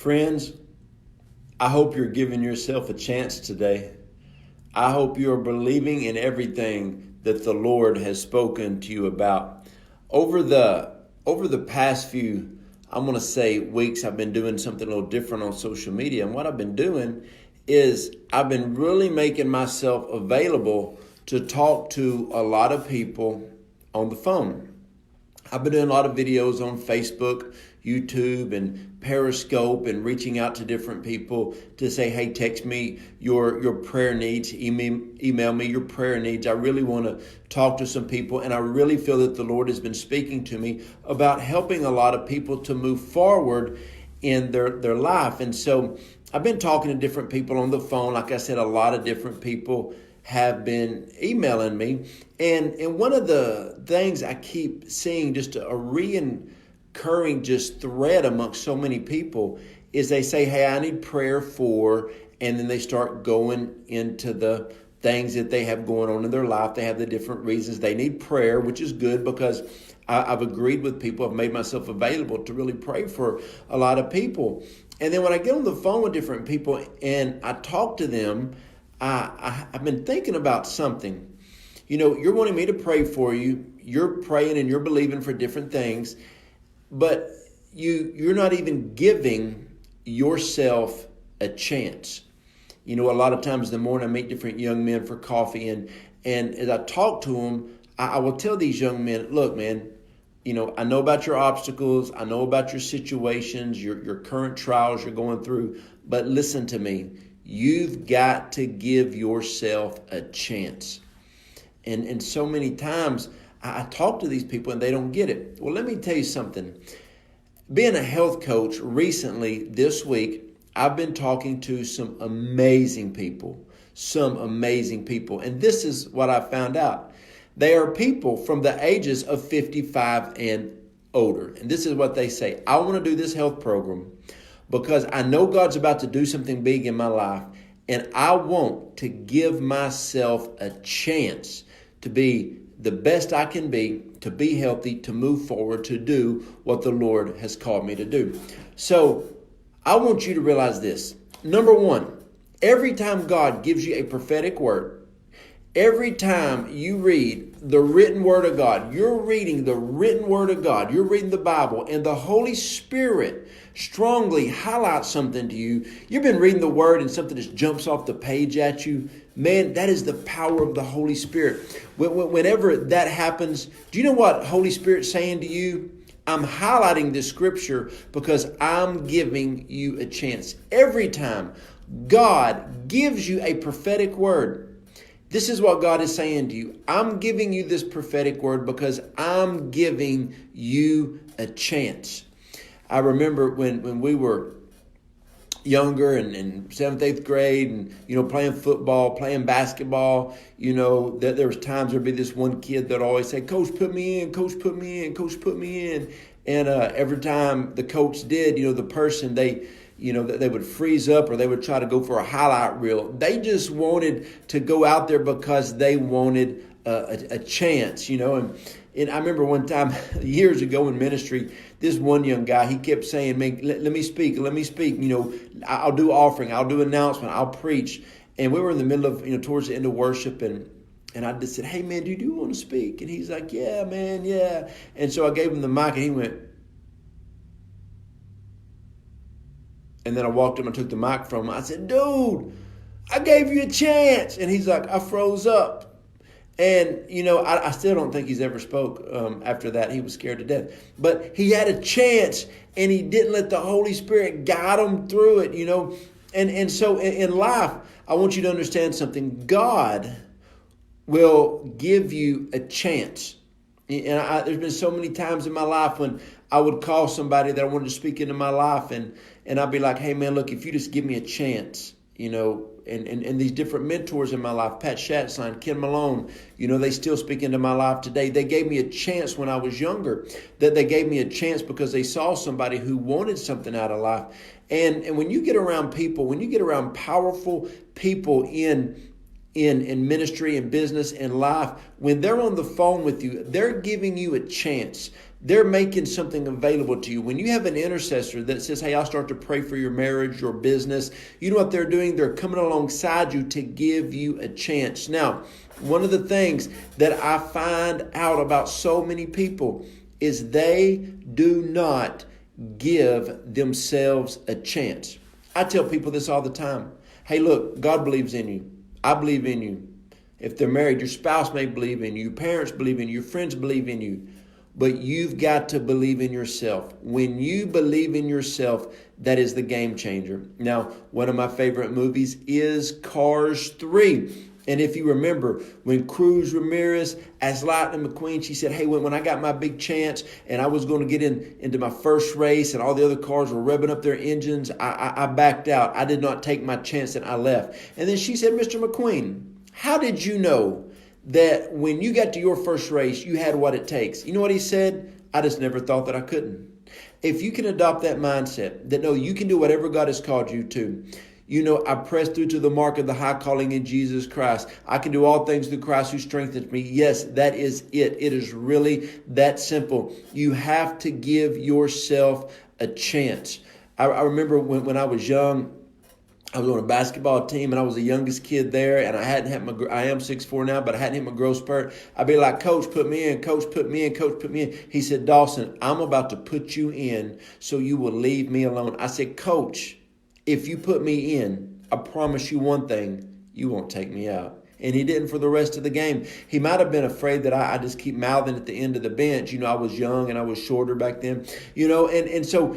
Friends, I hope you're giving yourself a chance today. I hope you are believing in everything that the Lord has spoken to you about. Over the past few, I'm going to say weeks, I've been doing something a little different on social media. And what I've been doing is I've been really making myself available to talk to a lot of people on the phone. I've been doing a lot of videos on Facebook, YouTube, and Periscope, and reaching out to different people to say, hey, text me your prayer needs, email me your prayer needs. I really want to talk to some people, and I really feel that the Lord has been speaking to me about helping a lot of people to move forward in their life. And so I've been talking to different people on the phone. Like I said, a lot of different people have been emailing me. And one of the things I keep seeing, just a reoccurring just thread amongst so many people, is they say, hey, I need prayer for, and then they start going into the things that they have going on in their life. They have the different reasons they need prayer, which is good because I've agreed with people. I've made myself available to really pray for a lot of people. And then when I get on the phone with different people and I talk to them, I've been thinking about something. You know, you're wanting me to pray for you. You're praying and you're believing for different things, but you're not even giving yourself a chance. You know, a lot of times in the morning I meet different young men for coffee, and as I talk to them, I will tell these young men, look, man, you know, I know about your obstacles. I know about your situations, your current trials you're going through, but listen to me. You've got to give yourself a chance. And so many times I talk to these people and they don't get it. Well, let me tell you something. Being a health coach recently, this week, I've been talking to some amazing people. And this is what I found out. They are people from the ages of 55 and older. And this is what they say. I want to do this health program because I know God's about to do something big in my life, and I want to give myself a chance to be the best I can be, to be healthy, to move forward, to do what the Lord has called me to do. So I want you to realize this. Number one, every time God gives you a prophetic word, every time you read the written word of God, you're reading the written word of God, you're reading the Bible, and the Holy Spirit strongly highlights something to you. You've been reading the word and something just jumps off the page at you. Man, that is the power of the Holy Spirit. Whenever that happens, do you know what Holy Spirit's saying to you? I'm highlighting this scripture because I'm giving you a chance. Every time God gives you a prophetic word, this is what God is saying to you. I'm giving you this prophetic word because I'm giving you a chance. I remember when we were younger and in 7th, 8th grade and, you know, playing football, playing basketball, you know, that there was times there'd be this one kid that always say, Coach, put me in, Coach, put me in, Coach, put me in. And every time the coach did, you know, the person, they would freeze up or they would try to go for a highlight reel. They just wanted to go out there because they wanted a chance, you know. And I remember one time years ago in ministry, this one young guy, he kept saying, man, let me speak. You know, I'll do offering, I'll do announcement, I'll preach. And we were in the middle of, you know, towards the end of worship, and I just said, hey, man, do you want to speak? And he's like, yeah, man, yeah. And so I gave him the mic, and he went. And then I walked up and took the mic from him. I said, dude, I gave you a chance. And he's like, I froze up. And, you know, I still don't think he's ever spoke after that. He was scared to death. But he had a chance, and he didn't let the Holy Spirit guide him through it, you know. And so in life, I want you to understand something. God will give you a chance. And there's been so many times in my life when I would call somebody that I wanted to speak into my life, and I'd be like, hey, man, look, if you just give me a chance, you know, and these different mentors in my life, Pat Schatzline, Ken Malone, you know, they still speak into my life today. They gave me a chance when I was younger, that they gave me a chance because they saw somebody who wanted something out of life. And when you get around people, when you get around powerful people in ministry and business and life, when they're on the phone with you, they're giving you a chance. they're making something available to you. When you have an intercessor that says, hey, I'll start to pray for your marriage, your business, you know what they're doing? They're coming alongside you to give you a chance. Now, one of the things that I find out about so many people is they do not give themselves a chance. I tell people this all the time. Hey, look, God believes in you. I believe in you. If they're married, your spouse may believe in you. Your parents believe in you. Your friends believe in you. But you've got to believe in yourself. When you believe in yourself, that is the game changer. Now, one of my favorite movies is Cars 3. And if you remember, when Cruz Ramirez asked Lightning McQueen, she said, hey, when I got my big chance and I was going to get into my first race and all the other cars were revving up their engines, I backed out. I did not take my chance and I left. And then she said, Mr. McQueen, how did you know that when you got to your first race, you had what it takes? You know what he said? I just never thought that I couldn't. If you can adopt that mindset, that no, you can do whatever God has called you to. You know, I press through to the mark of the high calling in Jesus Christ. I can do all things through Christ who strengthens me. Yes, that is it. It is really that simple. You have to give yourself a chance. I remember when I was young, I was on a basketball team and I was the youngest kid there, and I am 6'4" now, but I hadn't hit my growth spurt. I'd be like, Coach, put me in, Coach, put me in, Coach, put me in. He said, Dawson, I'm about to put you in so you will leave me alone. I said, Coach, if you put me in, I promise you one thing, you won't take me out. And he didn't for the rest of the game. He might have been afraid that I just keep mouthing at the end of the bench. You know, I was young and I was shorter back then. You know, and so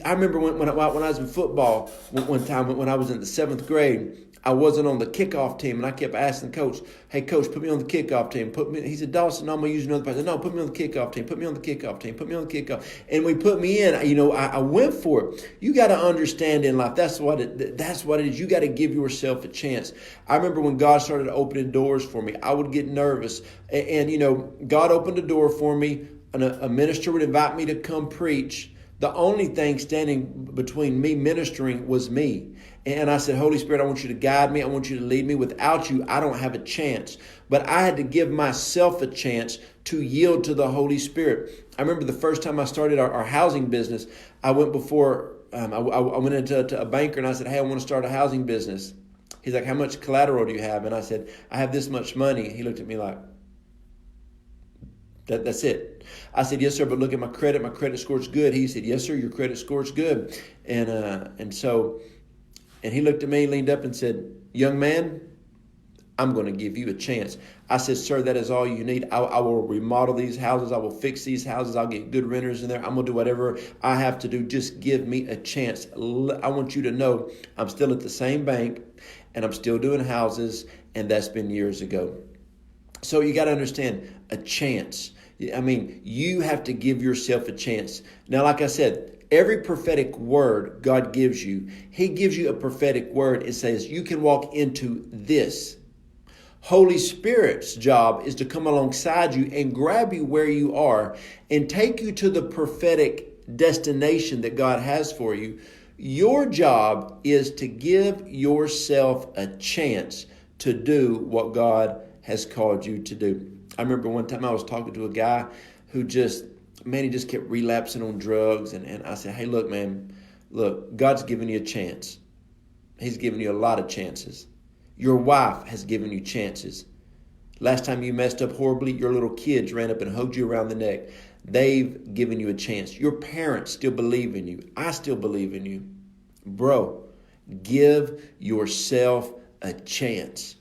I remember when I was in football one time when I was in the 7th grade, I wasn't on the kickoff team, and I kept asking Coach, hey, Coach, put me on the kickoff team. He said, Dawson, no, I'm going to use another person. No, put me on the kickoff team. Put me on the kickoff team. Put me on the kickoff. And when he put me in, you know, I went for it. You got to understand in life, that's what it is. You got to give yourself a chance. I remember when God started opening doors for me, I would get nervous. And you know, God opened a door for me, and a minister would invite me to come preach. The only thing standing between me ministering was me. And I said, Holy Spirit, I want you to guide me. I want you to lead me. Without you, I don't have a chance. But I had to give myself a chance to yield to the Holy Spirit. I remember the first time I started our housing business, I went before, I went into a banker and I said, hey, I want to start a housing business. He's like, how much collateral do you have? And I said, I have this much money. He looked at me like, that's it. I said, yes, sir, but look at my credit. My credit score's good. He said, yes, sir, your credit score's good. And he looked at me, leaned up and said, young man, I'm going to give you a chance. I said, sir, that is all you need. I will remodel these houses. I will fix these houses. I'll get good renters in there. I'm going to do whatever I have to do. Just give me a chance. I want you to know I'm still at the same bank and I'm still doing houses, and that's been years ago. So you got to understand, a chance. I mean, you have to give yourself a chance. Now, like I said, every prophetic word God gives you, He gives you a prophetic word. It says you can walk into this. Holy Spirit's job is to come alongside you and grab you where you are and take you to the prophetic destination that God has for you. Your job is to give yourself a chance to do what God has called you to do. I remember one time I was talking to a guy who he just kept relapsing on drugs. And I said, hey, look, man, God's given you a chance. He's given you a lot of chances. Your wife has given you chances. Last time you messed up horribly, your little kids ran up and hugged you around the neck. They've given you a chance. Your parents still believe in you. I still believe in you. Bro, give yourself a chance.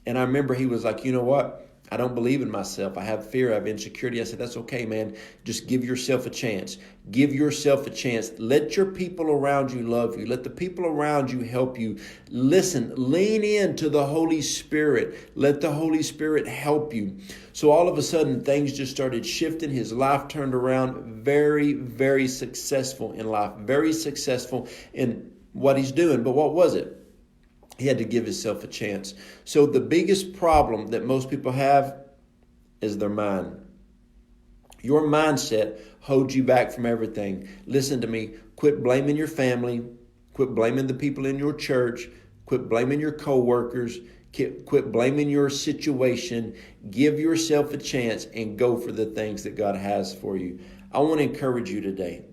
And I remember he was like, you know what? I don't believe in myself. I have fear. I have insecurity. I said, that's okay, man. Just give yourself a chance. Give yourself a chance. Let your people around you love you. Let the people around you help you. Listen, lean into the Holy Spirit. Let the Holy Spirit help you. So all of a sudden, things just started shifting. His life turned around. Very, very successful in life. Very successful in what he's doing. But what was it? He had to give himself a chance. So the biggest problem that most people have is their mind. Your mindset holds you back from everything. Listen to me. Quit blaming your family. Quit blaming the people in your church. Quit blaming your coworkers. Quit blaming your situation. Give yourself a chance and go for the things that God has for you. I want to encourage you today.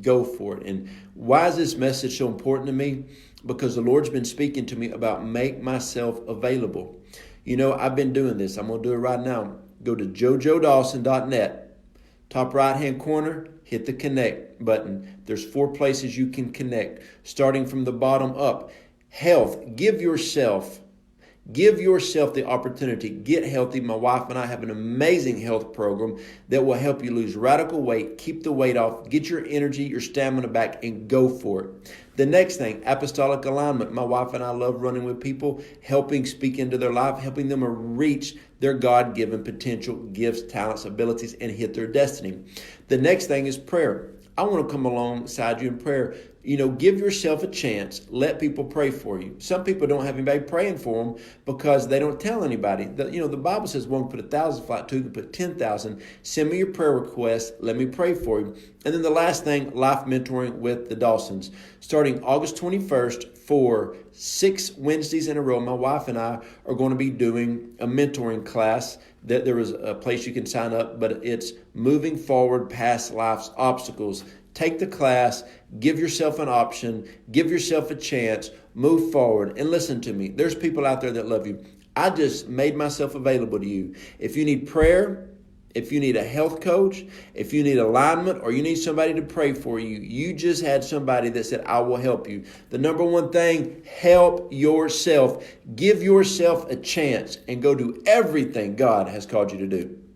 Go for it. And why is this message so important to me? Because the Lord's been speaking to me about make myself available. You know, I've been doing this. I'm going to do it right now. Go to jojodawson.net. Top right-hand corner, hit the connect button. There's 4 places you can connect, starting from the bottom up. Health. Give yourself the opportunity. Get healthy. My wife and I have an amazing health program that will help you lose radical weight, keep the weight off, get your energy, your stamina back, and go for it. The next thing, apostolic alignment. My wife and I love running with people, helping speak into their life, helping them reach their God-given potential, gifts, talents, abilities, and hit their destiny. The next thing is prayer. I want to come alongside you in prayer. You know, give yourself a chance. Let people pray for you. Some people don't have anybody praying for them because they don't tell anybody. The Bible says one can put 1,000 to flight, 2 can put 10,000. Send me your prayer request. Let me pray for you. And then the last thing, life mentoring with the Dawsons. Starting August 21st for 6 Wednesdays in a row, my wife and I are going to be doing a mentoring class. That there is a place you can sign up, but it's moving forward past life's obstacles. Take the class, give yourself an option, give yourself a chance, move forward. And listen to me, there's people out there that love you. I just made myself available to you. If you need prayer, if you need a health coach, if you need alignment, or you need somebody to pray for you, you just had somebody that said, I will help you. The number one thing, help yourself. Give yourself a chance and go do everything God has called you to do.